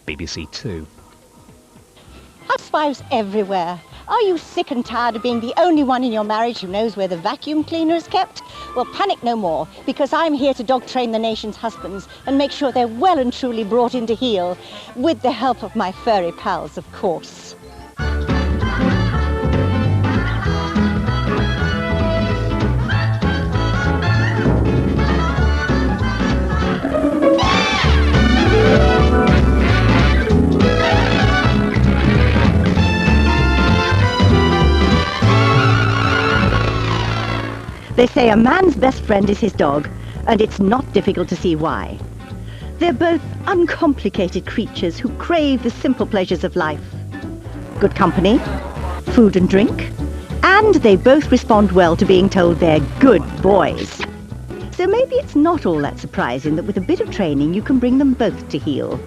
BBC Two. Housewives everywhere. Are you sick and tired of being the only one in your marriage who knows where the vacuum cleaner is kept? Well, panic no more, because I'm here to dog train the nation's husbands and make sure they're well and truly brought into heel, with the help of my furry pals, of course. They say a man's best friend is his dog, and it's not difficult to see why. They're both uncomplicated creatures who crave the simple pleasures of life. Good company, food and drink, and they both respond well to being told they're good boys. So maybe it's not all that surprising that with a bit of training you can bring them both to heel.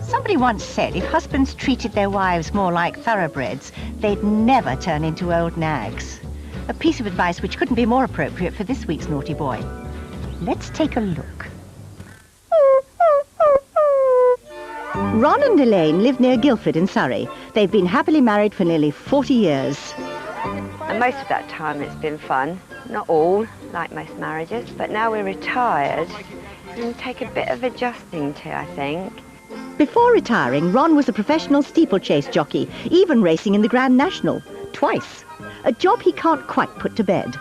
Somebody once said if husbands treated their wives more like thoroughbreds, they'd never turn into old nags. A piece of advice which couldn't be more appropriate for this week's naughty boy. Let's take a look. Ron and Elaine live near Guildford in Surrey. They've been happily married for nearly 40 years. And most of that time it's been fun. Not all, like most marriages, but now we're retired and take a bit of adjusting to, I think. Before retiring, Ron was a professional steeplechase jockey, even racing in the Grand National, twice. A job he can't quite put to bed.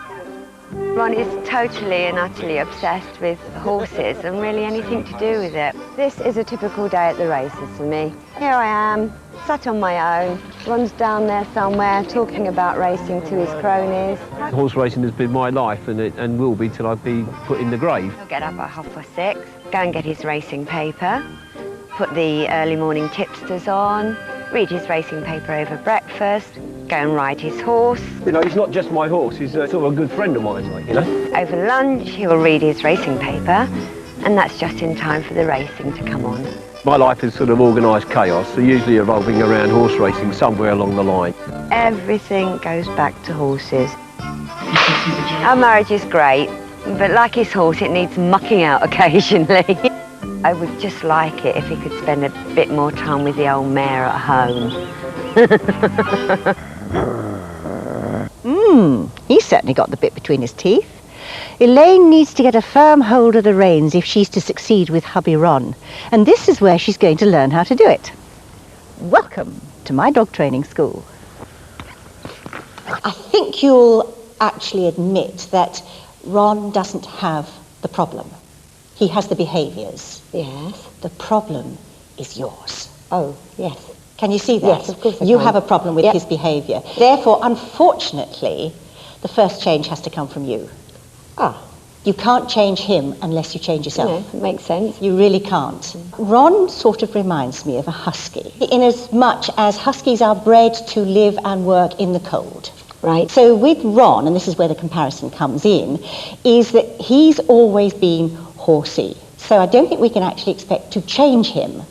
Ron is totally and utterly obsessed with horses and really anything to do with it. This is a typical day at the races for me. Here I am, sat on my own. Ron's down there somewhere talking about racing to his cronies. Horse racing has been my life and will be till I be put in the grave. He'll get up at 6:30, go and get his racing paper, put the early morning tipsters on, read his racing paper over breakfast, go and ride his horse. You know, he's not just my horse, he's sort of a good friend of mine, like, you know. Over lunch, he'll read his racing paper, and that's just in time for the racing to come on. My life is sort of organised chaos, so usually revolving around horse racing somewhere along the line. Everything goes back to horses. Our marriage is great, but like his horse, it needs mucking out occasionally. I would just like it if he could spend a bit more time with the old mare at home. He's certainly got the bit between his teeth. Elaine needs to get a firm hold of the reins if she's to succeed with hubby Ron. And this is where she's going to learn how to do it. Welcome to my dog training school. I think you'll actually admit that Ron doesn't have the problem. He has the behaviours. Yes. The problem is yours. Oh, yes. Can you see that? Yes, of course I You can. have a problem with his behaviour. Therefore, unfortunately, the first change has to come from you. Ah. You can't change him unless you change yourself. Yeah, makes sense. You really can't. Ron sort of reminds me of a husky, in as much as huskies are bred to live and work in the cold. Right. So with Ron, and this is where the comparison comes in, is that he's always been horsey. So I don't think we can actually expect to change him.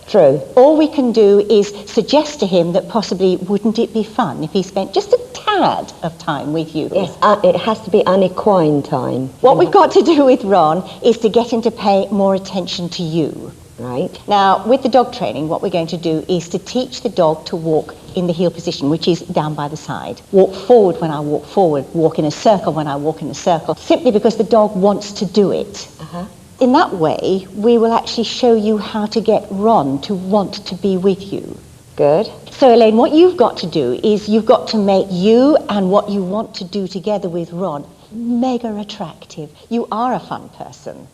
True. All we can do is suggest to him that possibly wouldn't it be fun if he spent just a tad of time with you? Yes, it has to be unequine time. What we've got to do with Ron is to get him to pay more attention to you. Right. Now, with the dog training, what we're going to do is to teach the dog to walk in the heel position, which is down by the side. Walk forward when I walk forward, walk in a circle when I walk in a circle, simply because the dog wants to do it. Uh-huh. In that way, we will actually show you how to get Ron to want to be with you. Good. So, Elaine, what you've got to do is you've got to make you and what you want to do together with Ron mega attractive. You are a fun person.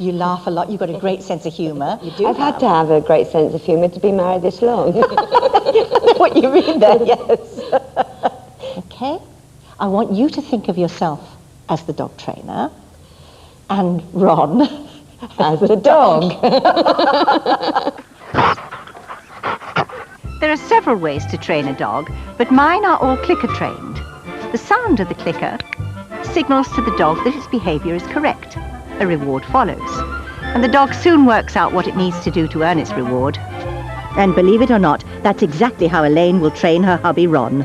You laugh a lot. You've got a great sense of humour. You do. I've had to have a great sense of humour to be married this long. What you mean there, yes. Okay. I want you to think of yourself as the dog trainer and Ron as the dog. There are several ways to train a dog, but mine are all clicker trained. The sound of the clicker signals to the dog that its behaviour is correct. A reward follows, and the dog soon works out what it needs to do to earn its reward. And believe it or not, that's exactly how Elaine will train her hubby Ron.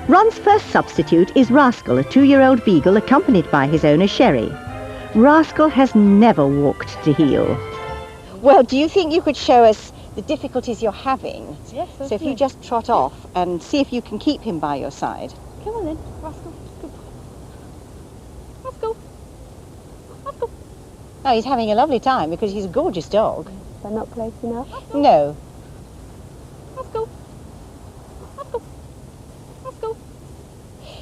Ron's first substitute is Rascal, a 2-year-old beagle accompanied by his owner Sherry. Rascal has never walked to heel. Well, do you think you could show us the difficulties you're having? Yes, So if you just trot off and see if you can keep him by your side. Come on then, Rascal. Good boy. Rascal. Rascal. Oh, he's having a lovely time because he's a gorgeous dog. They're not close enough. No. Rascal. Rascal. Rascal.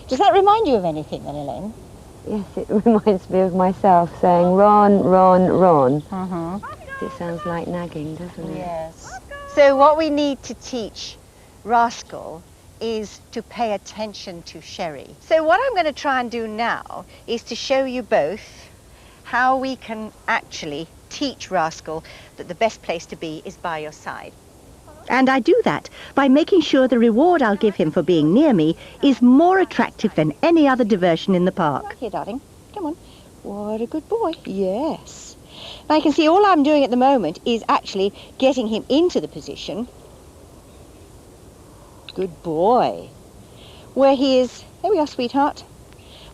Does that remind you of anything then, Elaine? Yes, it reminds me of myself saying, Ron, Ron, Ron. Mm-hmm. It sounds like nagging, doesn't it? Yes. So what we need to teach Rascal is to pay attention to Sherry. So what I'm going to try and do now is to show you both how we can actually teach Rascal that the best place to be is by your side. And I do that by making sure the reward I'll give him for being near me is more attractive than any other diversion in the park. Here, darling. Come on. What a good boy. Yes. Now, you can see all I'm doing at the moment is actually getting him into the position. Good boy. Where he is, there we are, sweetheart.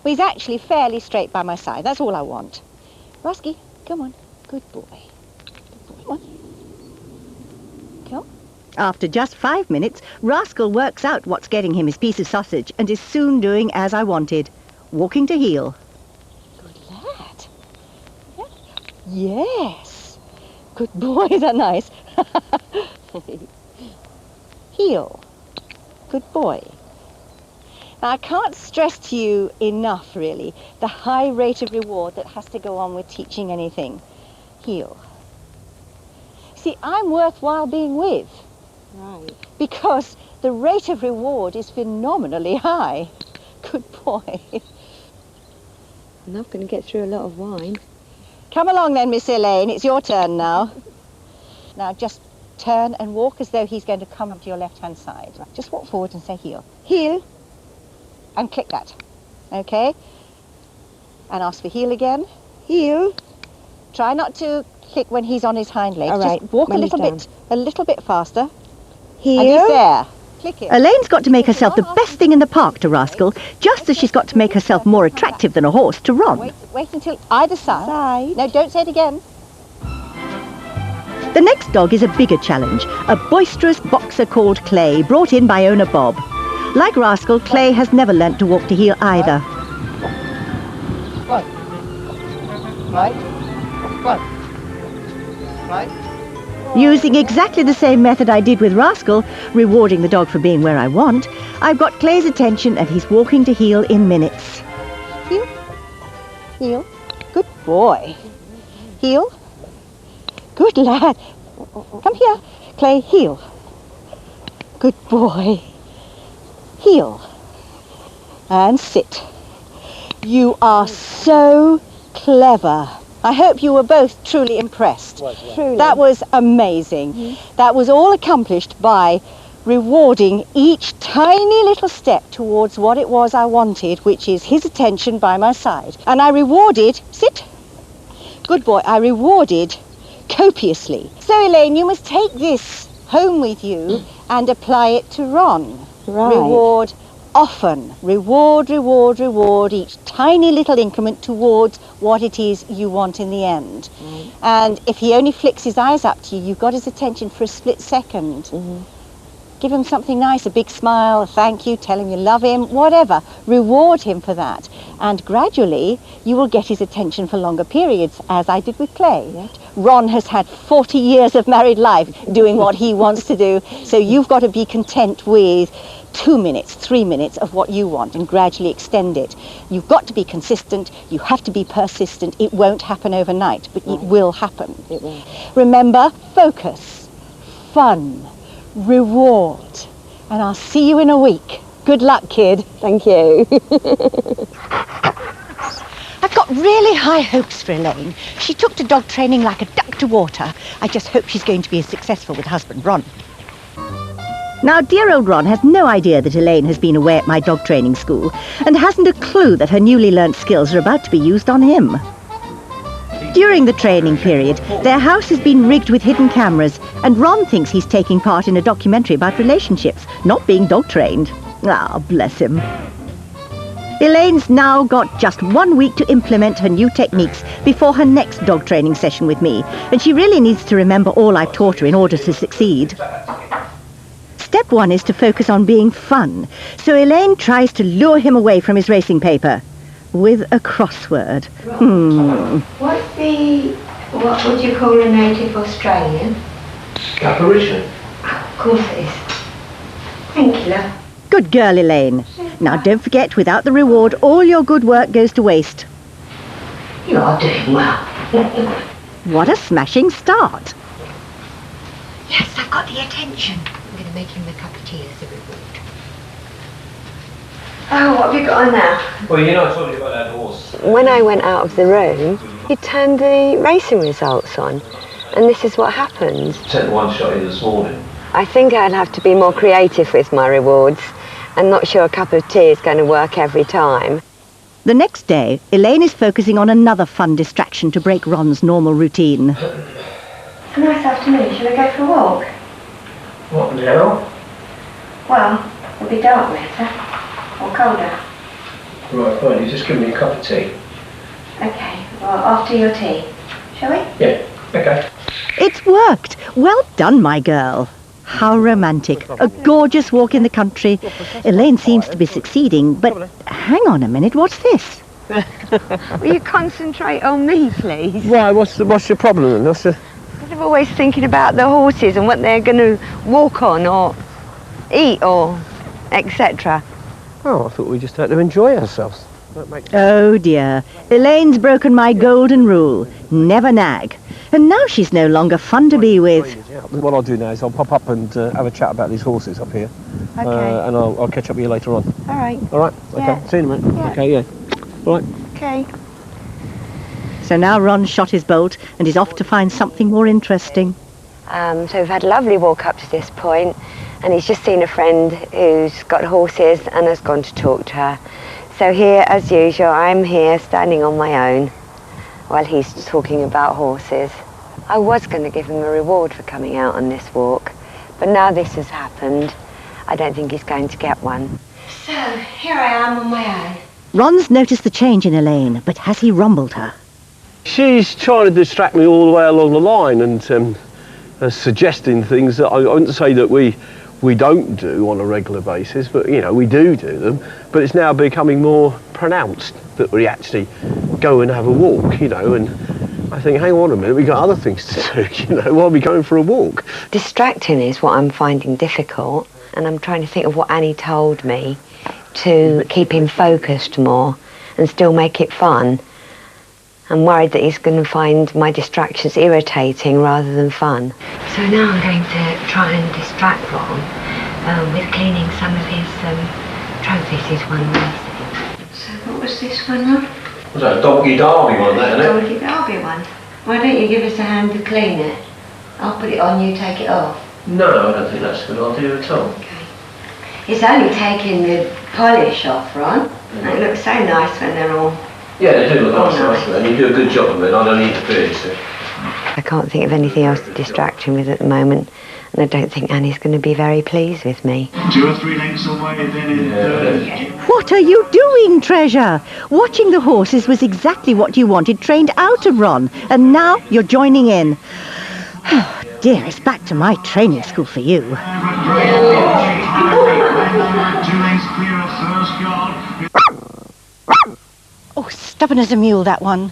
Well, he's actually fairly straight by my side. That's all I want. Rusky, come on. Good boy. Good boy. Come on. Come. After just 5 minutes, Rascal works out what's getting him his piece of sausage and is soon doing as I wanted, walking to heel. Good lad. Yes. Good boy, is that nice? Heel. Good boy. Now, I can't stress to you enough, really, the high rate of reward that has to go on with teaching anything. Heel. See, I'm worthwhile being with. Right. Because the rate of reward is phenomenally high. Good boy. I'm not going to get through a lot of wine. Come along then, Miss Elaine. It's your turn now. Now, just turn and walk as though he's going to come up to your left-hand side. Just walk forward and say heel. Heel. And click that. Okay? And ask for heel again. Heel. Try not to click when he's on his hind legs. All right, Just walk when a he's little bit faster. Heel. And he's there. Click it. Elaine's got to make herself the best thing in the park to Rascal, just as she's got to make herself more attractive than a horse to Ron. Wait until either side. No, don't say it again. The next dog is a bigger challenge, a boisterous boxer called Clay, brought in by owner Bob. Like Rascal, Clay has never learnt to walk to heel either. Using exactly the same method I did with Rascal, rewarding the dog for being where I want, I've got Clay's attention and he's walking to heel in minutes. Heel. Heel. Good boy. Heel. Good lad. Come here. Clay, heel. Good boy. Heel. And sit. You are so clever. I hope you were both truly impressed. Truly. That was amazing. That was all accomplished by rewarding each tiny little step towards what it was I wanted, which is his attention by my side. And I rewarded, sit, good boy, I rewarded copiously. So Elaine, you must take this home with you and apply it to Ron. Right. Reward often. Reward, reward, reward each tiny little increment towards what it is you want in the end. Right. And if he only flicks his eyes up to you, you've got his attention for a split second. Give him something nice, a big smile, a thank you, tell him you love him, whatever. Reward him for that. And gradually, you will get his attention for longer periods, as I did with Clay. Yes. Ron has had 40 years of married life doing what he wants to do, so you've got to be content with 2 minutes, 3 minutes of what you want and gradually extend it. You've got to be consistent, you have to be persistent. It won't happen overnight, but it will happen. It will. Remember, focus, fun, reward, and I'll see you in a week. Good luck, kid. Thank you. I've got really high hopes for Elaine. She took to dog training like a duck to water. I just hope she's going to be as successful with husband Ron. Now, dear old Ron has no idea that Elaine has been away at my dog training school and hasn't a clue that her newly learnt skills are about to be used on him. During the training period, their house has been rigged with hidden cameras, and Ron thinks he's taking part in a documentary about relationships, not being dog trained. Ah, bless him. Elaine's now got just 1 week to implement her new techniques before her next dog training session with me, and she really needs to remember all I've taught her in order to succeed. Step 1 is to focus on being fun, so Elaine tries to lure him away from his racing paper with a crossword. What's what would you call a native Australian? Apparition. Of course it is. Thank you, love. Good girl, Elaine. Now don't forget, without the reward, all your good work goes to waste. You are doing well. What a smashing start. Yes, I've got the attention. I'm going to make him a cup of tea as a reward. Oh, what have you got on now? Well, you know I told you about that horse. When I went out of the room, he turned the racing results on. And this is what happens. Sent one shot in this morning. I think I'd have to be more creative with my rewards. I'm not sure a cup of tea is going to work every time. The next day, Elaine is focusing on another fun distraction to break Ron's normal routine. It's a nice afternoon. Shall we go for a walk? What now? Well, it'll be dark later. Or colder. Right, fine, you just give me a cup of tea. Okay, well, after your tea. Shall we? Yeah, okay. It's worked! Well done, my girl. How romantic. A gorgeous walk in the country. Elaine seems to be succeeding, but hang on a minute, what's this? Will you concentrate on me, please? Right, what's your problem then? I'm always thinking about the horses and what they're going to walk on or eat or etc. Oh, I thought we just had to enjoy ourselves. Oh dear. Elaine's broken my golden rule. Never nag. And now she's no longer fun to be with. What I'll do now is I'll pop up and have a chat about these horses up here. Okay. And I'll catch up with you later on. All right. All right? Okay. Yeah. See you in a minute. Yeah. Okay, yeah. All right. Okay. So now Ron shot his bolt and is off to find something more interesting. So we've had a lovely walk up to this point, and he's just seen a friend who's got horses and has gone to talk to her. So here, as usual, I'm here standing on my own while he's talking about horses. I was going to give him a reward for coming out on this walk, but now this has happened, I don't think he's going to get one. So here I am on my own. Ron's noticed the change in Elaine, but has he rumbled her? She's trying to distract me all the way along the line and suggesting things that I wouldn't say that we don't do on a regular basis, but you know, we do them. But it's now becoming more pronounced that we actually go and have a walk, you know, and I think, hang on a minute, we've got other things to do, you know, why are we going for a walk? Distracting is what I'm finding difficult, and I'm trying to think of what Annie told me to keep him focused more and still make it fun. I'm worried that he's going to find my distractions irritating rather than fun. So now I'm going to try and distract Ron with cleaning some of his trophies he's won racing. So what was this one, Ron? Was that a Donkey Derby one, that, isn't it? Donkey Derby one. Why don't you give us a hand to clean it? I'll put it on, you take it off. No, I don't think that's a good idea at all. Okay. It's only taking the polish off, Ron. And it looks so nice when they're all... Yeah, they do look nice, and you do a good job of it. I don't interfere, you see. I can't think of anything else to distract him with at the moment, and I don't think Annie's going to be very pleased with me. 2 or 3 lengths away, then What are you doing, Treasure? Watching the horses was exactly what you wanted trained out of Ron, and now you're joining in. Oh dear, it's back to my training school for you. 2 lengths clear of first guard. Oh, stubborn as a mule, that one.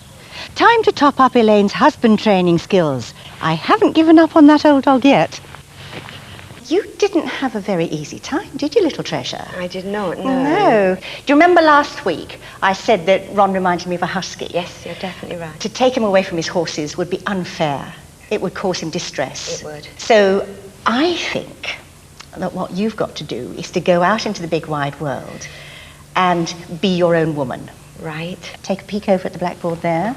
Time to top up Elaine's husband training skills. I haven't given up on that old dog yet. You didn't have a very easy time, did you, little Treasure? I did not, no. No. Do you remember last week I said that Ron reminded me of a husky? Yes, you're definitely right. To take him away from his horses would be unfair. It would cause him distress. It would. So I think that what you've got to do is to go out into the big wide world and be your own woman. Right. Take a peek over at the blackboard there.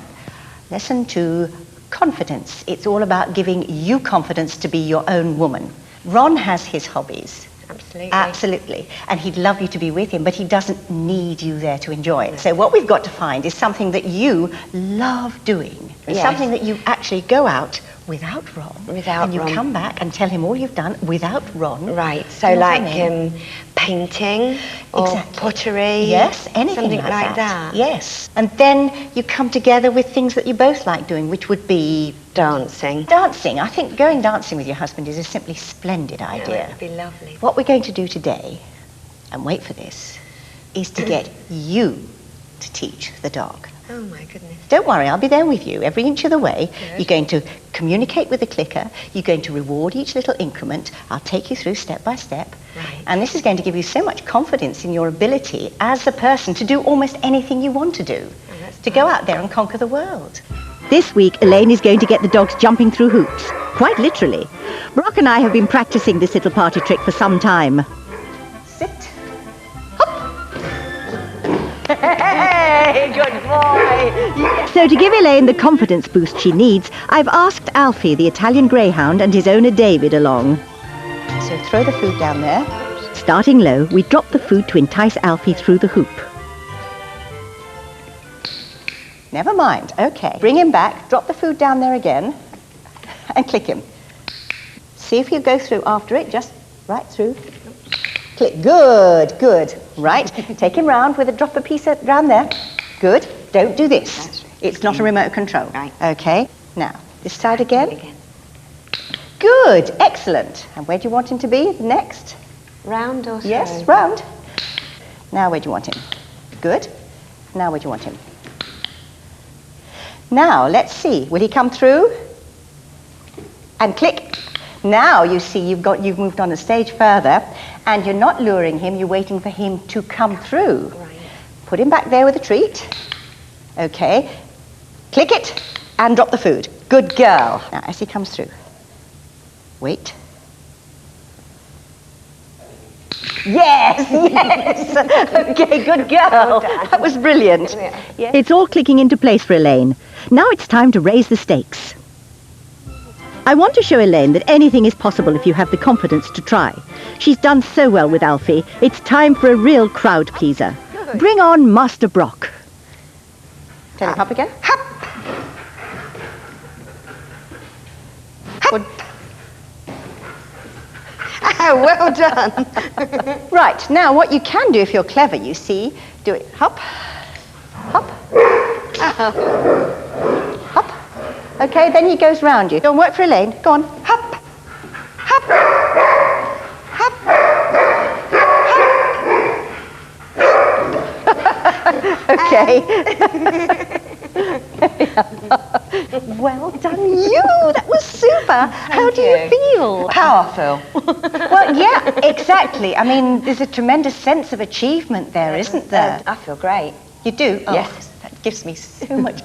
Lesson 2, confidence. It's all about giving you confidence to be your own woman. Ron has his hobbies. Absolutely. Absolutely. And he'd love you to be with him, but he doesn't need you there to enjoy it. So what we've got to find is something that you love doing. Yes. Something that you actually go out without Ron. Without and you Ron. come back and tell him all you've done without Ron. Right, so Do you know what like I mean? painting or Exactly. pottery. Yes, anything something like that. Yes. And then you come together with things that you both like doing, which would be Dancing. dancing. I think going dancing with your husband is a simply splendid Yeah, idea. that would be lovely. What we're going to do today, and wait for this, is to get you to teach the dog. Oh my goodness. Don't worry, I'll be there with you every inch of the way. Good. You're going to communicate with the clicker. You're going to reward each little increment. I'll take you through step by step. Right. And this is going to give you so much confidence in your ability as a person to do almost anything you want to do. that's To go out there and conquer the world. This week, Elaine is going to get the dogs jumping through hoops. Quite literally. Brock and I have been practicing this little party trick for some time. Sit. Hey, good boy. So to give Elaine the confidence boost she needs, I've asked Alfie, the Italian greyhound, and his owner David along. So throw the food down there. Starting low, we drop the food to entice Alfie through the hoop. Never mind. Okay. Bring him back, drop the food down there again, and click him. See if you go through after it, just right through. Click. Good, good. Right. Take him round with a drop a piece round there. Good. Don't do this. It's not a remote control. Right. Okay. Now, this side again. Good. Excellent. And where do you want him to be next? Round or Yes, through? round. Now where do you want him? Good. Now where do you want him? Now, let's see. Will he come through? And click. Now you see you've moved on the stage further, and you're not luring him, you're waiting for him to come through. Right. Put him back there with a treat. Okay. Click it and drop the food. Good girl. Now as he comes through. Wait. Yes, yes. Okay, good girl. Well done. That was brilliant. Yeah. Yes. It's all clicking into place for Elaine. Now it's time to raise the stakes. I want to show Elaine that anything is possible if you have the confidence to try. She's done so well with Alfie. It's time for a real crowd pleaser. Bring on Master Brock. Tell him hop again. Hop. Hop. Oh, well done. Right, now what you can do if you're clever, you see, do it hop, hop, hop. Okay, then he goes round you. Go and work for Elaine. Go on. Hop, hop, hop, hop. Okay. Well done, you. That was super. How do you feel? Powerful. Well, yeah, exactly. I mean, there's a tremendous sense of achievement there, isn't there? I feel great. You do? Oh, Yes. That gives me so much.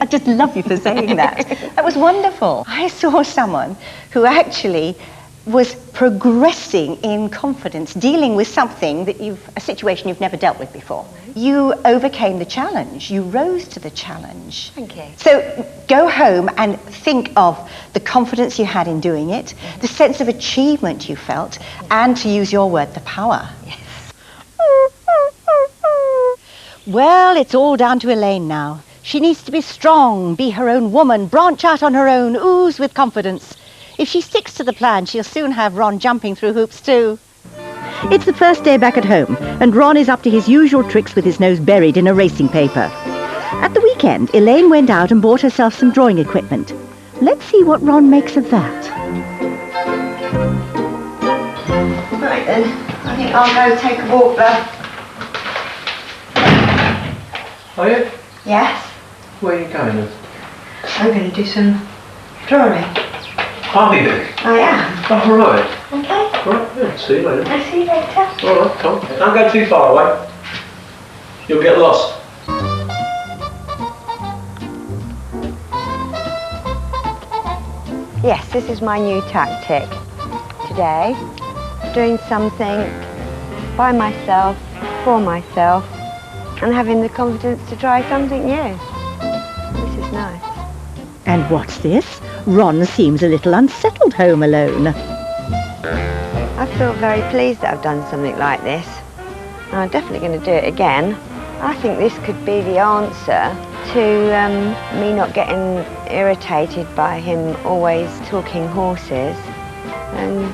I just love you for saying that. That was wonderful. I saw someone who actually was progressing in confidence, dealing with something that a situation you've never dealt with before. You overcame the challenge. You rose to the challenge. Thank you. So go home and think of the confidence you had in doing it, the sense of achievement you felt, and to use your word, the power. Well, it's all down to Elaine now. She needs to be strong, be her own woman, branch out on her own, ooze with confidence. If she sticks to the plan, she'll soon have Ron jumping through hoops too. It's the first day back at home, and Ron is up to his usual tricks with his nose buried in a racing paper. At the weekend, Elaine went out and bought herself some drawing equipment. Let's see what Ron makes of that. Right then, I think I'll go take a walk there. Are you? Yes, Where are you going then? I'm going to do some drawing. Are you? I am. Oh, right. Okay, Right, yeah, see you later. I'll see you later. All right, come. Don't go too far away. You'll get lost. Yes, this is my new tactic. Today, doing something by myself, for myself, and having the confidence to try something new. This is nice. And what's this? Ron seems a little unsettled home alone. I feel very pleased that I've done something like this. And I'm definitely going to do it again. I think this could be the answer to me not getting irritated by him always talking horses and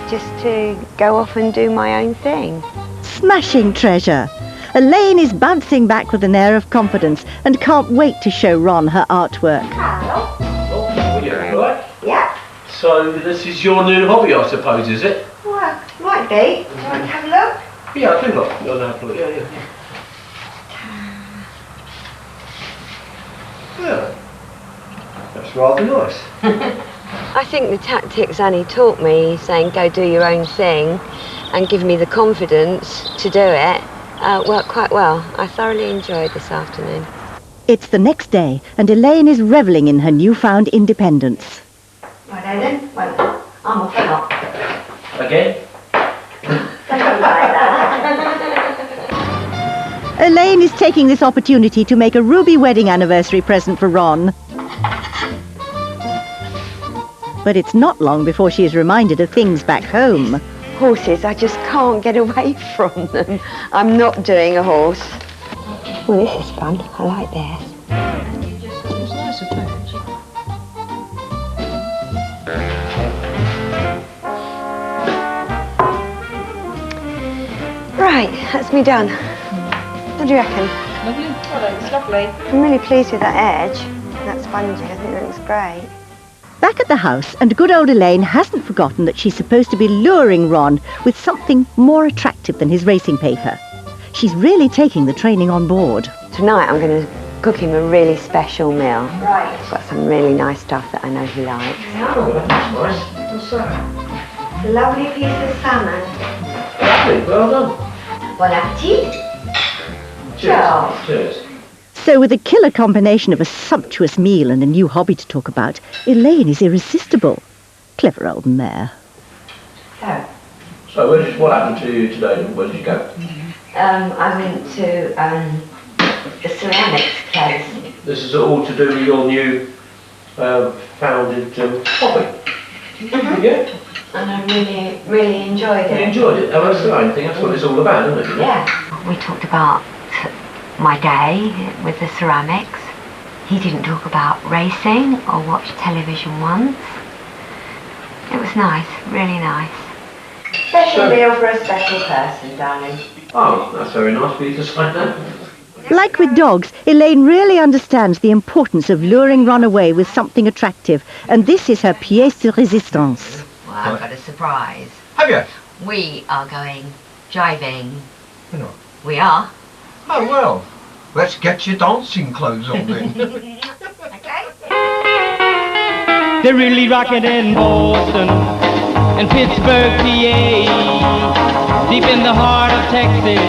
just to go off and do my own thing. Smashing treasure. Elaine is bouncing back with an air of confidence and can't wait to show Ron her artwork. Oh, yeah, right. Yeah, So this is your new hobby, I suppose, is it? well, might be. Do you want to have a look? Yeah, I do look. You'll have a look. Yeah. Yeah. That's rather nice. I think the tactics Annie taught me, saying go do your own thing and give me the confidence to do it, worked quite well. I thoroughly enjoyed this afternoon. It's the next day and Elaine is revelling in her newfound independence. Right then, well, I'm off and off. Again? Something like that. Elaine is taking this opportunity to make a ruby wedding anniversary present for Ron. But it's not long before she is reminded of things back home. Horses, I just can't get away from them. I'm not doing a horse. Well, this is fun. I like this. Right, that's me done. What do you reckon? Lovely. Oh, it's lovely. I'm really pleased with that edge. That spongy, I think it looks great. Back at the house, and good old Elaine hasn't forgotten that she's supposed to be luring Ron with something more attractive than his racing paper. She's really taking the training on board. Tonight I'm going to cook him a really special meal. Right. I've got some really nice stuff that I know he likes. Oh, that's nice. What's that? A lovely piece of salmon. Lovely, well done. Bon appetit. Cheers. Cheers. So with a killer combination of a sumptuous meal and a new hobby to talk about, Elaine is irresistible. Clever old mare. So what happened to you today? Where did you go? I went to the ceramics place. This is all to do with your new founded hobby. Yeah? And I really, really enjoyed You it. enjoyed it? Oh, that's the main thing. That's what it's all about, isn't it? Yeah. We talked about my day with the ceramics. He didn't talk about racing or watch television once. It was nice, really nice. Special meal for a special person, darling. Oh, that's very nice for you to say that. Like with dogs, Elaine really understands the importance of luring Ron away with something attractive, and this is her pièce de résistance. Well, I've got a surprise. Have you? We are going jiving. You know. We are. Oh, well, let's get your dancing clothes on then. Okay. They're really rocking in Boston and Pittsburgh, PA, deep in the heart of Texas.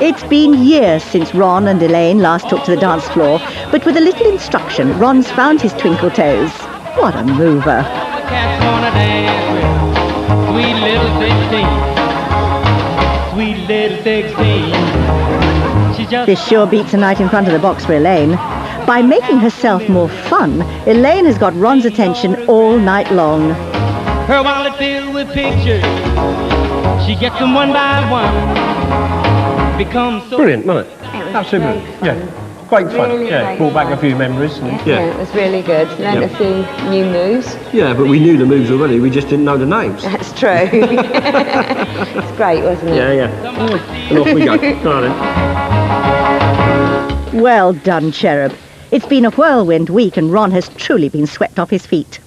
It's been years since Ron and Elaine last took to the dance floor, but with a little instruction, Ron's found his twinkle toes. What a mover. Cats wanna dance with sweet little 16. Sweet little 16. She just This sure beats a night in front of the box for Elaine. By making herself more fun, Elaine has got Ron's attention all night long. her wallet filled with pictures. She gets them one by one. Becomes so Brilliant, wasn't it? Absolutely. Yeah. Great fun. Really Yeah. great Brought back fun. a few memories. Yeah, it was really good. Learned a few new moves. Yeah, but we knew the moves already, we just didn't know the names. That's true. It's great, wasn't it? Yeah. And off we go. Go on then. Well done, Cherub. It's been a whirlwind week and Ron has truly been swept off his feet.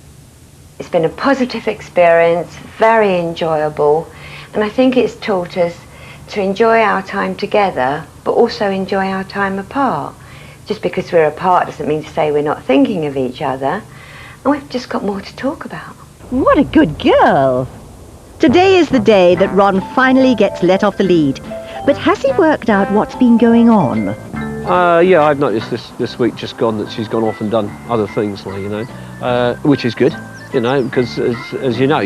It's been a positive experience, very enjoyable, and I think it's taught us to enjoy our time together, but also enjoy our time apart. Just because we're apart doesn't mean to say we're not thinking of each other, and we've just got more to talk about. What a good girl. Today is the day that Ron finally gets let off the lead. But has he worked out what's been going on? Yeah, I've noticed this week just gone that she's gone off and done other things, like, which is good, because as you know,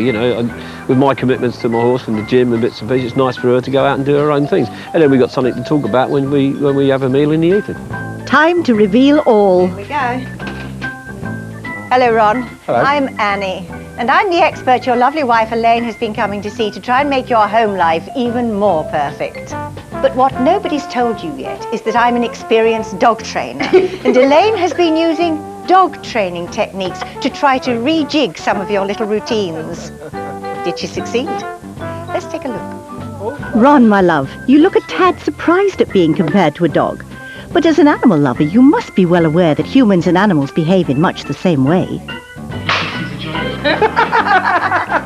with my commitments to my horse and the gym and bits and pieces, it's nice for her to go out and do her own things. And then we got something to talk about when we have a meal in the evening. Time to reveal all. Here we go. Hello, Ron. Hello. I'm Annie, and I'm the expert your lovely wife Elaine has been coming to see to try and make your home life even more perfect. But what nobody's told you yet is that I'm an experienced dog trainer, and Elaine has been using dog training techniques to try to rejig some of your little routines. Did she succeed? Let's take a look. Ron, my love, you look a tad surprised at being compared to a dog. But as an animal lover, you must be well aware that humans and animals behave in much the same way.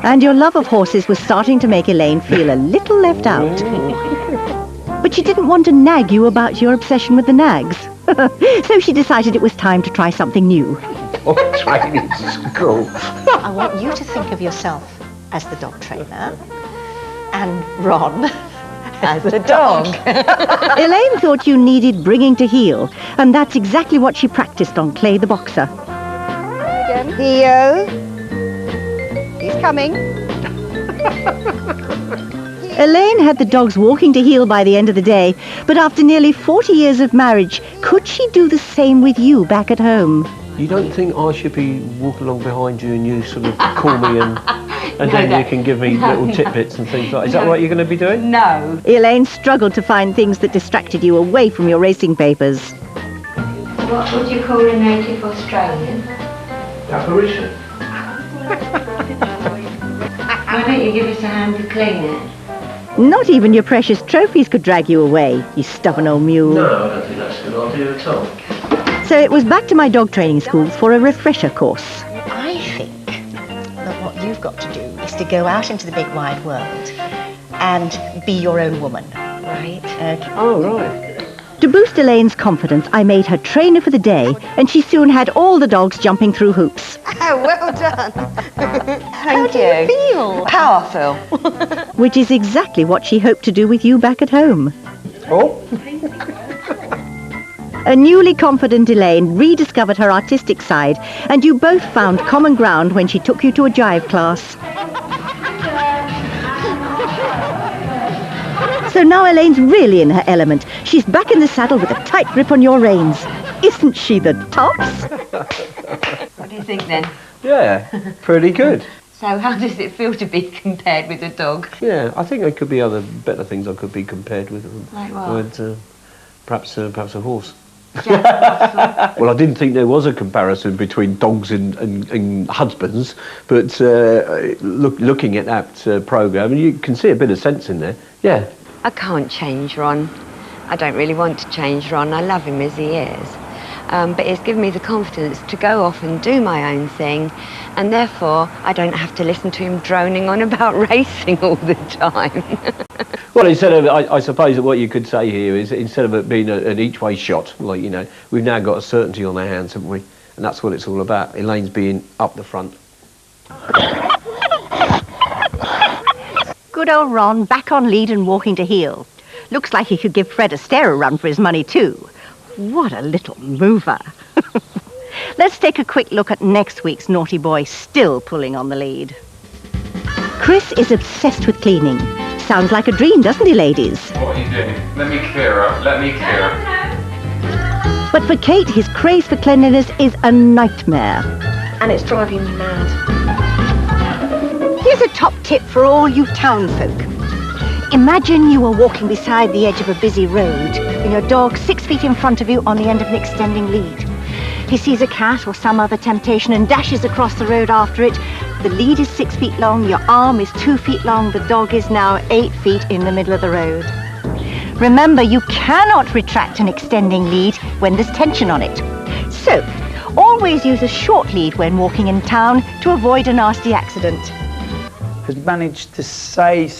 And your love of horses was starting to make Elaine feel a little left out. But she didn't want to nag you about your obsession with the nags. So she decided it was time to try something new. Oh, training school. I want you to think of yourself as the dog trainer and Ron as the dog. Elaine thought you needed bringing to heel, and that's exactly what she practiced on Clay the boxer. Theo. He's coming. Elaine had the dogs walking to heel by the end of the day, but after nearly 40 years of marriage, could she do the same with you back at home? You don't think I should be walking along behind you and you sort of call me and then you can give me little tidbits and things like that? Is that what you're going to be doing? No. Elaine struggled to find things that distracted you away from your racing papers. What would you call a native Australian? Apparition. Why don't you give us a hand to clean it? Not even your precious trophies could drag you away, you stubborn old mule. No, I don't think that's a good idea at all. So it was back to my dog training school for a refresher course. I think that what you've got to do is to go out into the big wide world and be your own woman. Right? Okay. Oh, right. To boost Elaine's confidence, I made her trainer for the day, and she soon had all the dogs jumping through hoops. Oh, well done. How do you feel? Powerful. Which is exactly what she hoped to do with you back at home. Oh. A newly confident Elaine rediscovered her artistic side, and you both found common ground when she took you to a jive class. So now Elaine's really in her element. She's back in the saddle with a tight grip on your reins. Isn't she the tops? What do you think then? Yeah, pretty good. So how does it feel to be compared with a dog? Yeah, I think there could be other better things I could be compared with. Like what? Perhaps a horse. Well, I didn't think there was a comparison between dogs and husbands, but looking at that programme, you can see a bit of sense in there. Yeah. I can't change Ron. I don't really want to change Ron. I love him as he is. But it's given me the confidence to go off and do my own thing, and therefore I don't have to listen to him droning on about racing all the time. Well, instead of, I suppose that what you could say here is, instead of it being an each-way shot, like, you know, we've now got a certainty on our hands, haven't we? And that's what it's all about. Elaine's being up the front. Good old Ron, back on lead and walking to heel. Looks like he could give Fred Astaire a run for his money too. What a little mover. Let's take a quick look at next week's naughty boy still pulling on the lead. Chris is obsessed with cleaning. Sounds like a dream, doesn't he, ladies? What are you doing? Let me clear up. Let me clear up. But for Kate, his craze for cleanliness is a nightmare. And it's driving me mad. Here's a top tip for all you town folk. Imagine you are walking beside the edge of a busy road and your dog 6 feet in front of you on the end of an extending lead. He sees a cat or some other temptation and dashes across the road after it. The lead is 6 feet long, your arm is 2 feet long, the dog is now 8 feet in the middle of the road. Remember, you cannot retract an extending lead when there's tension on it. So, always use a short lead when walking in town to avoid a nasty accident. Has managed to say